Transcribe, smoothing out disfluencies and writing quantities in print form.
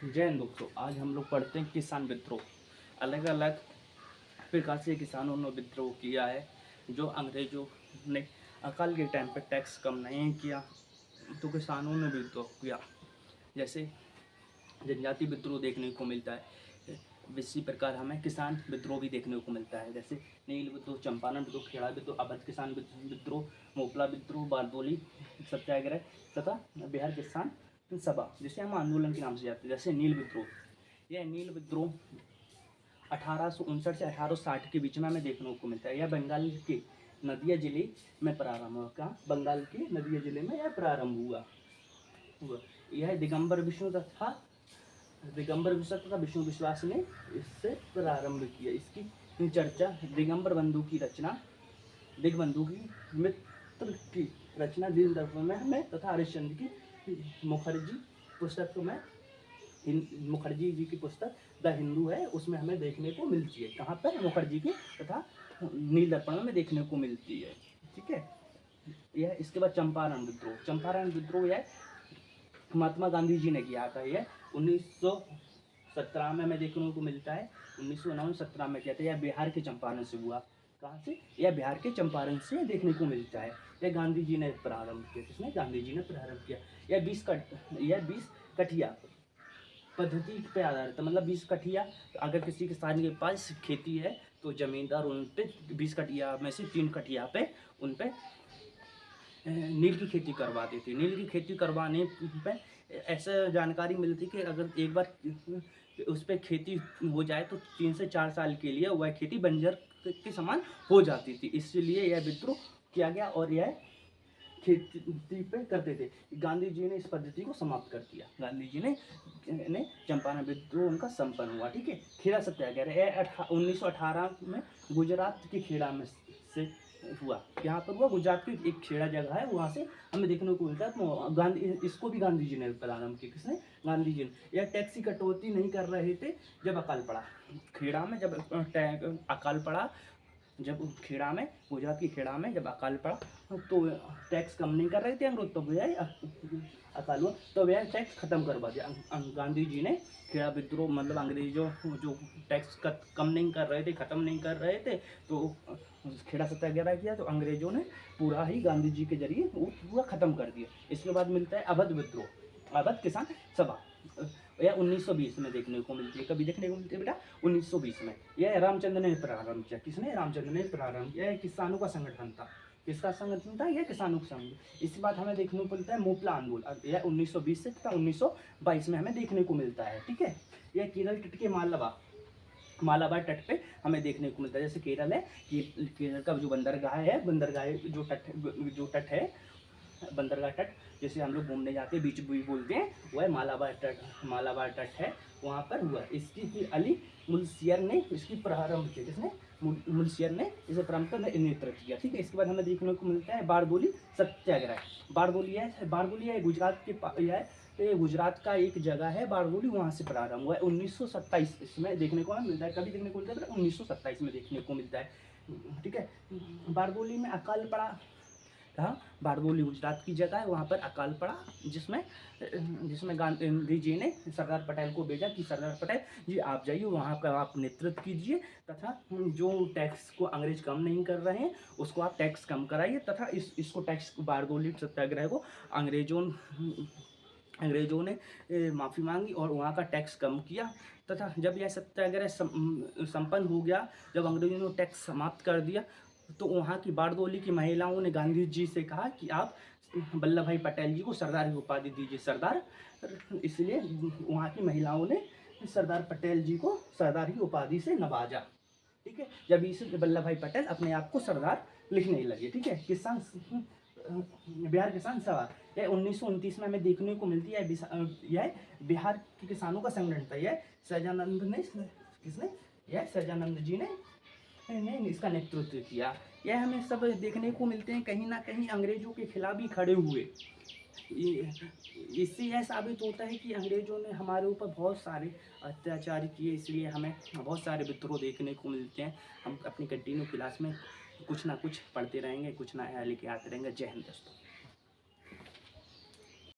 जय हिंद दोस्तों। आज हम लोग पढ़ते हैं किसान विद्रोह। अलग अलग प्रकार से किसानों ने विद्रोह किया है। जो अंग्रेजों ने अकाल के टाइम पर टैक्स कम नहीं किया तो किसानों ने विद्रोह किया। जैसे जनजाति विद्रोह देखने को मिलता है, इसी प्रकार हमें किसान विद्रोह भी देखने को मिलता है। जैसे नील विद्रोह, चंपारण विद्रोह, खेड़ा विद्रोह, अवध किसान विद्रोह, मोपला विद्रोह, बारदोली सत्याग्रह तथा बिहार किसान सभा, जिसे हम आंदोलन के नाम से जाते हैं। जैसे नील विद्रोह, यह नील विद्रोह 1859 से 1860 के बीच में हमें देखने को मिलता है। यह बंगाल के नदिया जिले में प्रारंभ हुआ। कहाँ? बंगाल के नदिया जिले में यह प्रारंभ हुआ। यह दिगंबर विष्णु तथा विष्णु विश्वास ने इससे प्रारंभ किया। इसकी चर्चा दिगंबर बंधु की रचना, दिगबंधु की मित्र की रचना दीन दर्पण में हमें तथा हरिश्चंद्र की मुखर्जी पुस्तक में, मुखर्जी जी की पुस्तक द हिंदू है, उसमें हमें देखने को मिलती है। कहाँ पर? मुखर्जी की तथा नील दर्पण में देखने को मिलती है। ठीक है। यह इसके बाद चंपारण विद्रोह। चंपारण विद्रोह यह महात्मा गांधी जी ने किया था। यह 1917 में हमें देखने को मिलता है। 1919-17 में किया था। यह बिहार के चंपारण से हुआ। कहाँ से? यह बिहार के चंपारण से देखने को मिलता है। यह गांधी जी ने प्रारंभ किया। किसने? गांधी जी ने प्रारंभ किया। यह 20 कठिया पद्धति पे आधारित है। मतलब 20 कठिया, अगर किसी किसान के पास खेती है तो जमींदार उन पे 20 कठिया में से 3 कठिया पे उन पे नील की खेती करवाती थी। नील की खेती करवाने पे ऐसा जानकारी मिलती कि अगर एक बार उस पर खेती हो जाए तो 3 से 4 साल के लिए वह खेती बंजर के समान हो जाती थी। इसलिए यह विद्रोह किया गया और यह खेती पे करते थे। गांधी जी ने इस पद्धति को समाप्त कर दिया। गांधी जी ने चंपारण विद्रोह उनका संपन्न हुआ। ठीक है। खेड़ा सत्याग्रह 1918 में गुजरात के खेड़ा में से हुआ। यहाँ पर हुआ, गुजरात की एक खेड़ा जगह है, वहाँ से हमें देखने को मिलता है। तो गांधी, इसको भी गांधी जी ने प्रारंभ किया। किसने? गांधी जी ने। यह टैक्स की कटौती नहीं कर रहे थे जब अकाल पड़ा। खेड़ा में जब अकाल पड़ा, जब खेड़ा में, गुजरात की खेड़ा में जब अकाल पड़ा तो टैक्स कम नहीं कर रहे थे अंग्रेज, तो वह अकाल हुआ तो वह टैक्स खत्म करवा दिया। गांधी जी ने खेड़ा विद्रोह, मतलब अंग्रेजों जो टैक्स कम नहीं कर रहे थे, खत्म नहीं कर रहे थे, तो खेड़ा सत्याग्रह किया तो अंग्रेजों ने पूरा ही गांधी जी के जरिए वो पूरा खत्म कर दिया। इसके बाद मिलता है अवध विद्रोह, अवध किसान सभा। यह 1920 में देखने को मिलती है। कभी देखने को मिलती है बेटा? 1920 में। यह रामचंद्र ने प्रारंभ किया। किसने? रामचंद्र ने प्रारंभ किया। यह किसानों का संगठन था। किसका संगठन था? यह किसानों का संगठन। इसके बाद हमें देखने को मिलता है मोपला आंदोलन। यह 1920 से तथा 1922 में हमें देखने को मिलता है। ठीक है। यह केरल तट के मालाबार तट पे हमें देखने को मिलता है। जैसे केरल है, केरल का जो बंदरगाह जो तट है, बंदरगाह तट, जैसे हम लोग घूमने जाते हैं, बीच भी बोलते हैं, वह मालाबार तट है, वहाँ पर हुआ। इसकी अली मुंशियर ने इसकी प्रारंभ किया। किसने? मुंशियर ने इसे प्रारंभ कर नेतृत्व किया। ठीक है। इसके बाद हमें देखने को मिलता है बारदोली सत्याग्रह। बारदोली है गुजरात के, यह गुजरात का एक जगह है बारदोली, वहाँ से प्रारंभ हुआ है। 1927 इसमें देखने को मिलता है। कभी देखने को मिलता है? 1927 में देखने को मिलता है। ठीक है। बारदोली में अकाल पड़ा। कहाँ? बारदोली गुजरात की जगह है, वहाँ पर अकाल पड़ा, जिसमें गांधी जी ने सरदार पटेल को भेजा कि सरदार पटेल जी आप जाइए, वहाँ का आप नेतृत्व कीजिए तथा जो टैक्स को अंग्रेज कम नहीं कर रहे हैं उसको आप टैक्स कम कराइए, तथा इसको टैक्स, बारदोली सत्याग्रह को अंग्रेजों ने माफ़ी मांगी और वहाँ का टैक्स कम किया। तथा जब यह सत्याग्रह संपन्न हो गया, जब अंग्रेजों ने टैक्स समाप्त कर दिया, तो वहाँ की बारदोली की महिलाओं ने गांधी जी से कहा कि आप वल्लभ भाई पटेल जी को सरदार की उपाधि दीजिए, सरदार। इसलिए वहाँ की महिलाओं ने सरदार पटेल जी को सरदार की उपाधि से नवाजा। ठीक है। जब इस वल्लभ भाई पटेल अपने आप को सरदार लिखने लगे। ठीक है। बिहार किसान सभा, यह 1929 में हमें देखने को मिलती है। यह बिहार के किसानों का संगठन था। यह सहजानंद ने, किसने? यह सहजानंद जी ने इसका नेतृत्व किया। यह हमें सब देखने को मिलते हैं, कहीं ना कहीं अंग्रेजों के खिलाफ ही खड़े हुए। इससे यह साबित होता है कि अंग्रेजों ने हमारे ऊपर बहुत सारे अत्याचार किए, इसलिए हमें बहुत सारे विद्रोह देखने को मिलते हैं। हम अपनी कंटिन्यू क्लास में कुछ ना कुछ पढ़ते रहेंगे, कुछ नया लेके आते रहेंगे। जय हिंद दोस्तों।